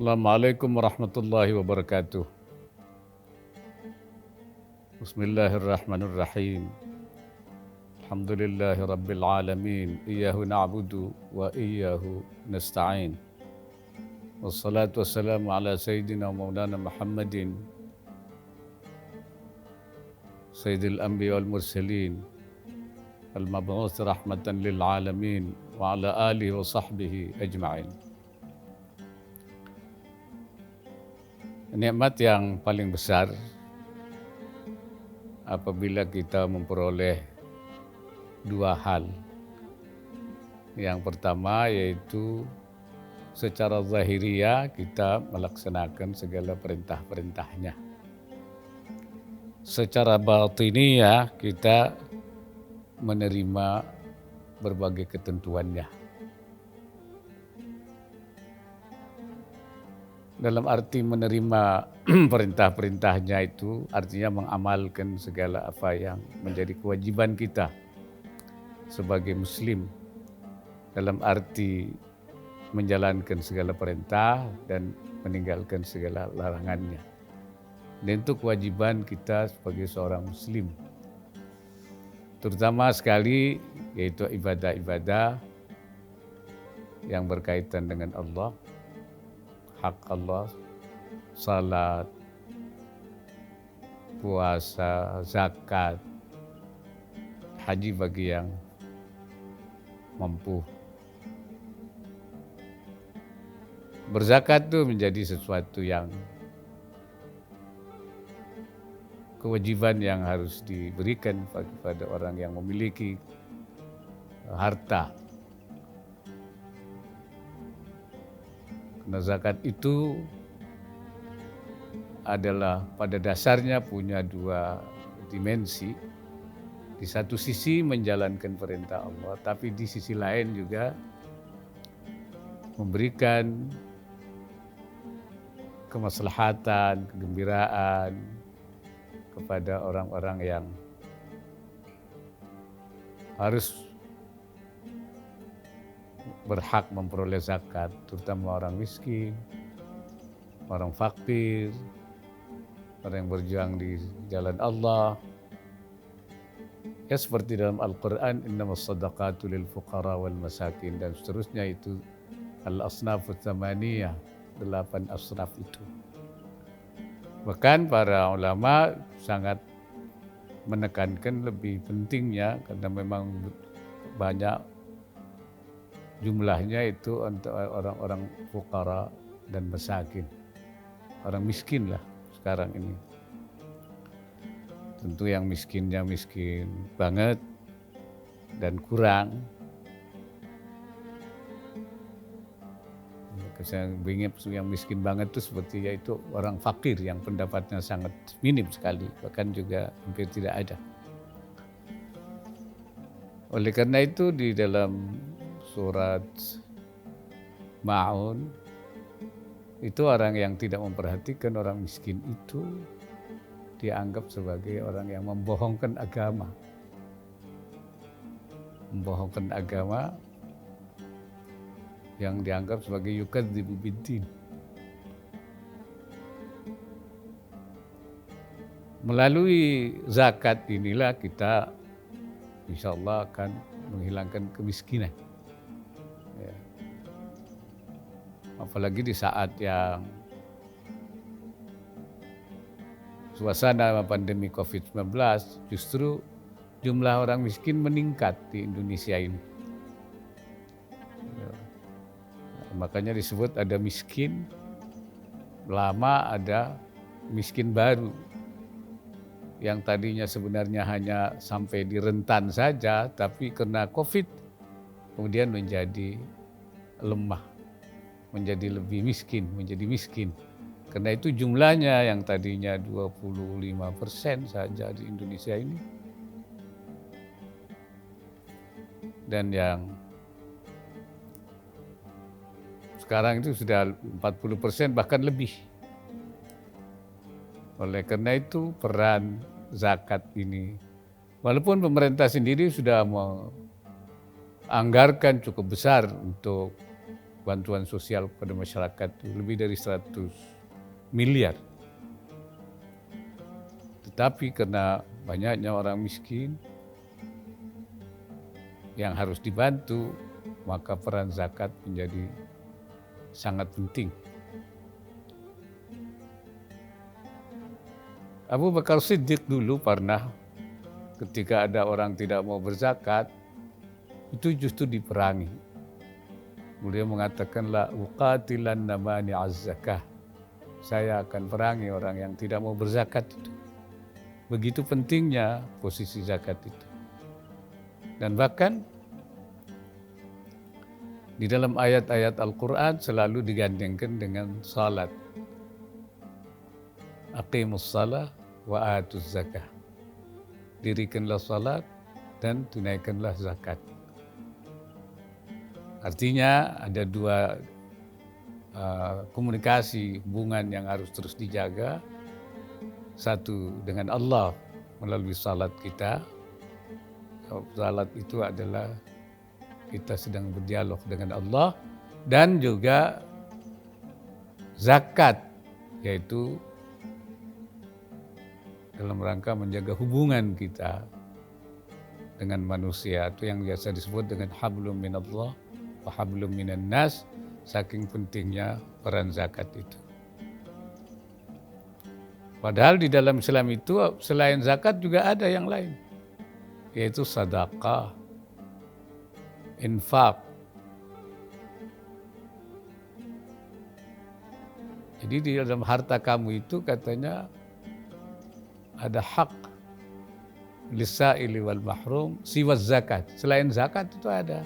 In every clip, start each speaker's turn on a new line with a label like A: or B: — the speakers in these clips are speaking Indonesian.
A: Assalamualaikum warahmatullahi wabarakatuh. Bismillahirrahmanirrahim. Alhamdulillahi rabbil alamin. Iyyahu na'budu wa iyyahu nasta'in. Wassalatu wassalamu ala sayyidina maulana Muhammadin sayyidil anbiya wal mursalin al-mab'uts rahmatan lil alamin wa ala alihi wa sahbihi ajma'in. Nikmat yang paling besar apabila kita memperoleh dua hal. Yang pertama yaitu secara zahiriyah kita melaksanakan segala perintah-perintahnya. Secara batiniyah kita menerima berbagai ketentuannya. Dalam arti menerima perintah-perintahnya itu artinya mengamalkan segala apa yang menjadi kewajiban kita sebagai muslim. Dalam arti menjalankan segala perintah dan meninggalkan segala larangannya. Dan itu kewajiban kita sebagai seorang muslim. Terutama sekali yaitu ibadah-ibadah yang berkaitan dengan Allah, hak Allah, salat, puasa, zakat, haji bagi yang mampu. Berzakat itu menjadi sesuatu yang kewajiban yang harus diberikan kepada orang yang memiliki harta. Karena zakat itu adalah pada dasarnya punya dua dimensi. Di satu sisi menjalankan perintah Allah, tapi di sisi lain juga memberikan kemaslahatan, kegembiraan kepada orang-orang yang harus berhak memperoleh zakat, terutama orang miskin, orang fakir, orang yang berjuang di jalan Allah. Ya seperti dalam Al-Quran, innamas sadaqatu lil fuqara wal masakin, dan seterusnya itu al-asnafut tsamaniyah, 8 asnaf itu. Bahkan para ulama sangat menekankan lebih pentingnya karena memang banyak jumlahnya itu untuk orang-orang fuqara dan masakin. Orang miskin lah sekarang ini. Tentu yang miskinnya miskin banget dan kurang. Saya ingat yang miskin banget itu seperti yaitu orang fakir yang pendapatnya sangat minim sekali, bahkan juga hampir tidak ada. Oleh karena itu di dalam surat Ma'un itu orang yang tidak memperhatikan orang miskin itu dianggap sebagai orang yang membohongkan agama. Membohongkan agama yang dianggap sebagai yukadzibu biddin. Melalui zakat inilah kita insyaallah akan menghilangkan kemiskinan. Ya. Apalagi di saat yang suasana pandemi COVID-19, justru jumlah orang miskin meningkat di Indonesia ini. Makanya disebut ada miskin lama, ada miskin baru. Yang tadinya sebenarnya hanya sampai di rentan saja, tapi karena COVID kemudian menjadi lemah, menjadi lebih miskin, menjadi miskin. Karena itu jumlahnya yang tadinya 25% saja di Indonesia ini. Dan yang sekarang itu sudah 40% bahkan lebih. Oleh karena itu peran zakat ini, walaupun pemerintah sendiri sudah menganggarkan cukup besar untuk bantuan sosial kepada masyarakat itu lebih dari 100 miliar. Tetapi karena banyaknya orang miskin yang harus dibantu, maka peran zakat menjadi sangat penting. Abu Bakar Siddiq dulu pernah ketika ada orang tidak mau berzakat, itu justru diperangi. Beliau mengatakan, la uqatilanna mani'az zakah. Saya akan perangi orang yang tidak mau berzakat itu. Begitu pentingnya posisi zakat itu. Dan bahkan di dalam ayat-ayat Al-Quran selalu digandengkan dengan salat. Aqimus salah wa atuz zakah. Dirikanlah salat dan tunaikanlah zakat. Artinya ada dua komunikasi, hubungan yang harus terus dijaga. Satu dengan Allah melalui salat kita. Salat itu adalah kita sedang berdialog dengan Allah, dan juga zakat, yaitu dalam rangka menjaga hubungan kita dengan manusia, itu yang biasa disebut dengan hablum minallah wa hablum minan nas, saking pentingnya peran zakat itu. Padahal di dalam Islam itu selain zakat juga ada yang lain, yaitu sedekah, infak. Jadi di dalam harta kamu itu katanya ada hak lisa'ili wal mahrum siwa zakat. Selain zakat itu ada.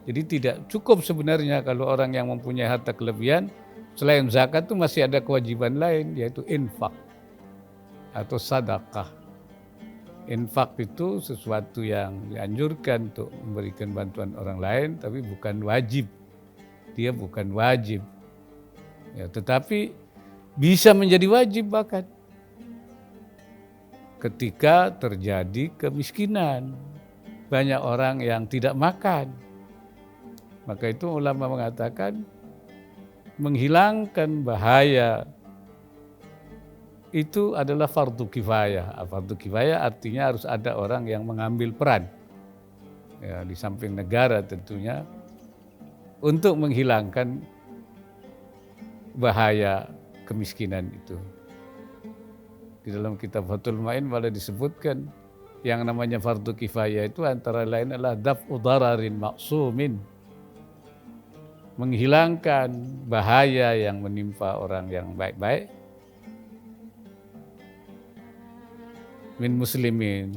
A: Jadi tidak cukup sebenarnya kalau orang yang mempunyai harta kelebihan, selain zakat itu masih ada kewajiban lain, yaitu infak atau sedekah. Infak itu sesuatu yang dianjurkan untuk memberikan bantuan orang lain, tapi bukan wajib. Dia bukan wajib. Ya, tetapi bisa menjadi wajib bahkan ketika terjadi kemiskinan. Banyak orang yang tidak makan. Maka itu ulama mengatakan menghilangkan bahaya itu adalah fardu kifayah. Fardu kifayah artinya harus ada orang yang mengambil peran. Ya, di samping negara tentunya untuk menghilangkan bahaya kemiskinan itu. Di dalam kitab Fathul Ma'in malah disebutkan yang namanya fardu kifayah itu antara lain adalah daf'u dararin maqsumin, menghilangkan bahaya yang menimpa orang yang baik-baik, min muslimin,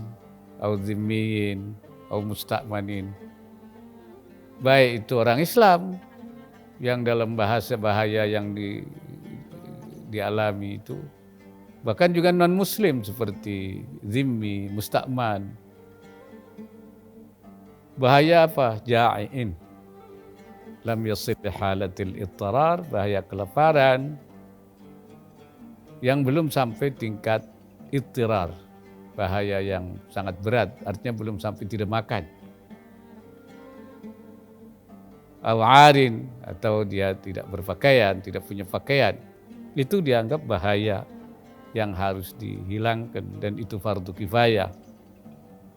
A: au dhimmiyin, au musta'manin. Baik itu orang Islam yang dalam bahaya yang dialami itu, bahkan juga non-muslim seperti zimmi, musta'man. Bahaya apa? Ja'iin. Lam yasil halatil ittarar, bahaya kelaparan yang belum sampai tingkat ittirar, bahaya yang sangat berat, artinya belum sampai tidak makan. Awarin, atau dia tidak berpakaian, tidak punya pakaian, itu dianggap bahaya yang harus dihilangkan, dan itu fardu kifayah.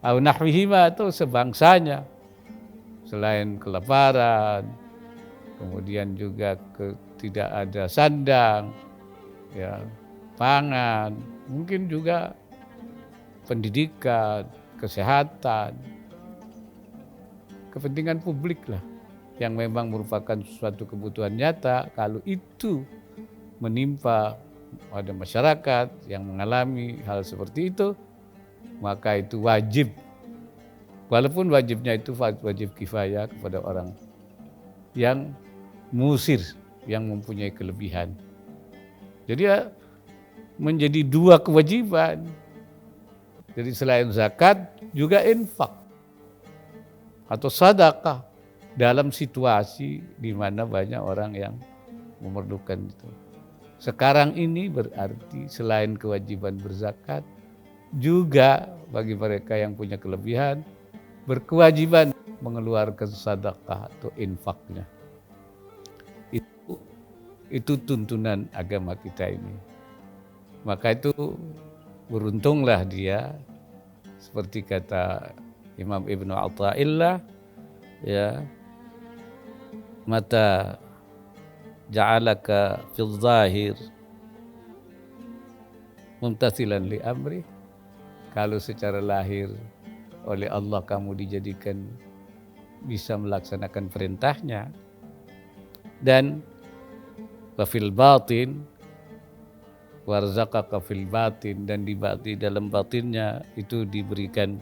A: Aw nahwihima, atau sebangsanya, selain kelaparan, kemudian juga tidak ada sandang, ya, pangan, mungkin juga pendidikan, kesehatan, kepentingan publik lah, yang memang merupakan suatu kebutuhan nyata. Kalau itu menimpa ada masyarakat yang mengalami hal seperti itu, maka itu wajib. Walaupun wajibnya itu wajib kifayah kepada orang yang musir, yang mempunyai kelebihan. Jadi ya, menjadi dua kewajiban. Jadi selain zakat juga infak atau sedekah dalam situasi di mana banyak orang yang memerlukan itu. Sekarang ini berarti selain kewajiban berzakat, juga bagi mereka yang punya kelebihan berkewajiban mengeluarkan sedekah atau infaknya. Itu tuntunan agama kita ini. Maka itu beruntunglah dia, seperti kata Imam Ibnu Athaillah, ya, mata ja'alaka fil zahir mumtathilan li amri, kalau secara lahir oleh Allah kamu dijadikan bisa melaksanakan perintahnya, dan wafil batin warzaqaka fil batin, dan di dalam batinnya itu diberikan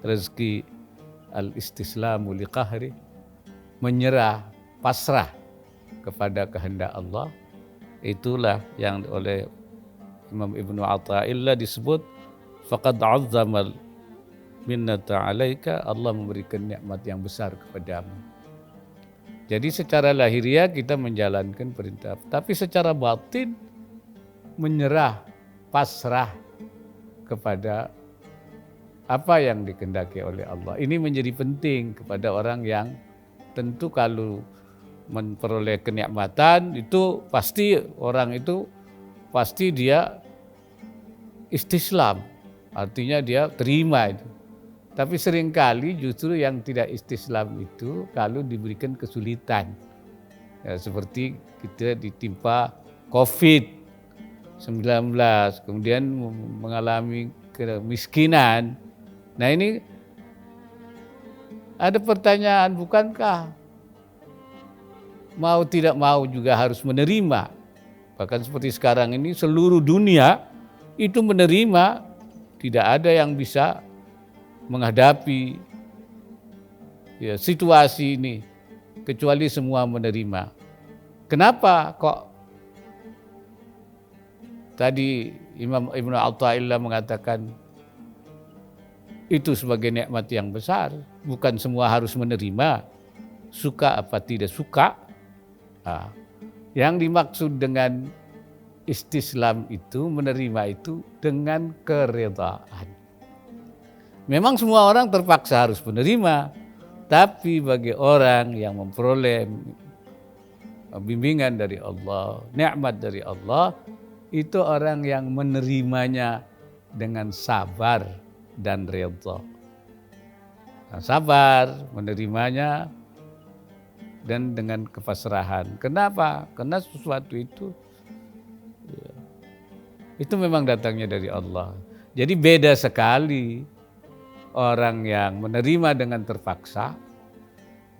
A: rezeki al-istislamu liqahri, menyerah, pasrah kepada kehendak Allah. Itulah yang oleh Imam Ibnu Athaillah disebut faqad azzamal minnata alaika, Allah memberikan nikmat yang besar kepadamu. Jadi secara lahiriah kita menjalankan perintah, tapi secara batin menyerah, pasrah kepada apa yang dikehendaki oleh Allah. Ini menjadi penting kepada orang yang tentu kalau memperoleh kenikmatan itu pasti orang itu pasti dia istislam, artinya dia terima itu. Tapi seringkali justru yang tidak istislam itu kalau diberikan kesulitan, ya, seperti kita ditimpa COVID-19, kemudian mengalami kemiskinan. Nah ini ada pertanyaan, bukankah mau tidak mau juga harus menerima? Bahkan seperti sekarang ini seluruh dunia itu menerima, tidak ada yang bisa menghadapi, ya, situasi ini kecuali semua menerima. Kenapa kok tadi Imam Ibnu Athaillah mengatakan itu sebagai nikmat yang besar? Bukan semua harus menerima, suka apa tidak suka. Nah, yang dimaksud dengan istislam itu, menerima itu dengan keredaan. Memang semua orang terpaksa harus menerima, tapi bagi orang yang memperoleh bimbingan dari Allah, nikmat dari Allah, itu orang yang menerimanya dengan sabar dan redha. Nah, sabar menerimanya dan dengan kepasrahan. Kenapa? Karena sesuatu itu memang datangnya dari Allah. Jadi beda sekali orang yang menerima dengan terpaksa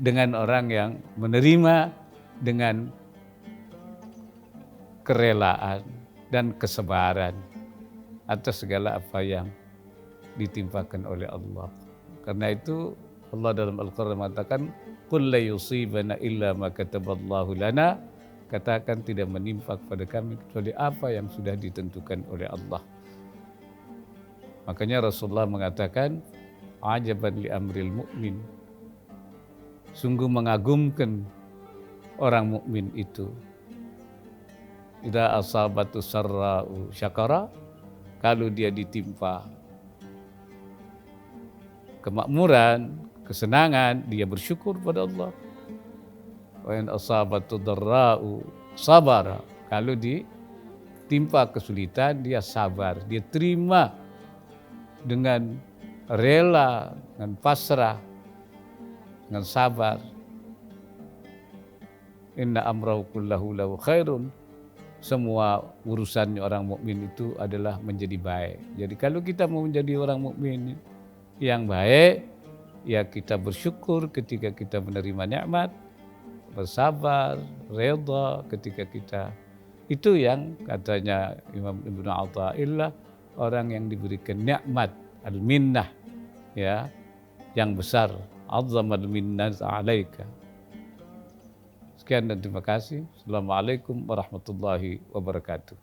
A: dengan orang yang menerima dengan kerelaan dan kesabaran atas segala apa yang ditimpakan oleh Allah. Karena itu Allah dalam Al-Quran mengatakan, "Qul la yusibana illa ma kataballahu lana." Katakan tidak menimpa kepada kami kecuali apa yang sudah ditentukan oleh Allah. Makanya Rasulullah mengatakan, ajaban li amril mu'min. Sungguh mengagumkan orang mukmin itu. Idza asabatu sarra'u syakara, kalau dia ditimpa kemakmuran, kesenangan, dia bersyukur pada Allah. Wa in asabatu darra'u sabara, kalau ditimpa kesulitan dia sabar, dia terima dengan rela, dengan pasrah, dengan sabar. Inna amrahu kullahu lahu khairun. Semua urusannya orang mukmin itu adalah menjadi baik. Jadi kalau kita mau menjadi orang mukmin yang baik, ya kita bersyukur ketika kita menerima nikmat, bersabar, redha ketika kita. Itu yang katanya Imam Ibnu Athaillah, orang yang diberikan nikmat al-minnah, ya, yang besar, azzamal minnah alaika. Sekian dan terima kasih. Assalamualaikum warahmatullahi wabarakatuh.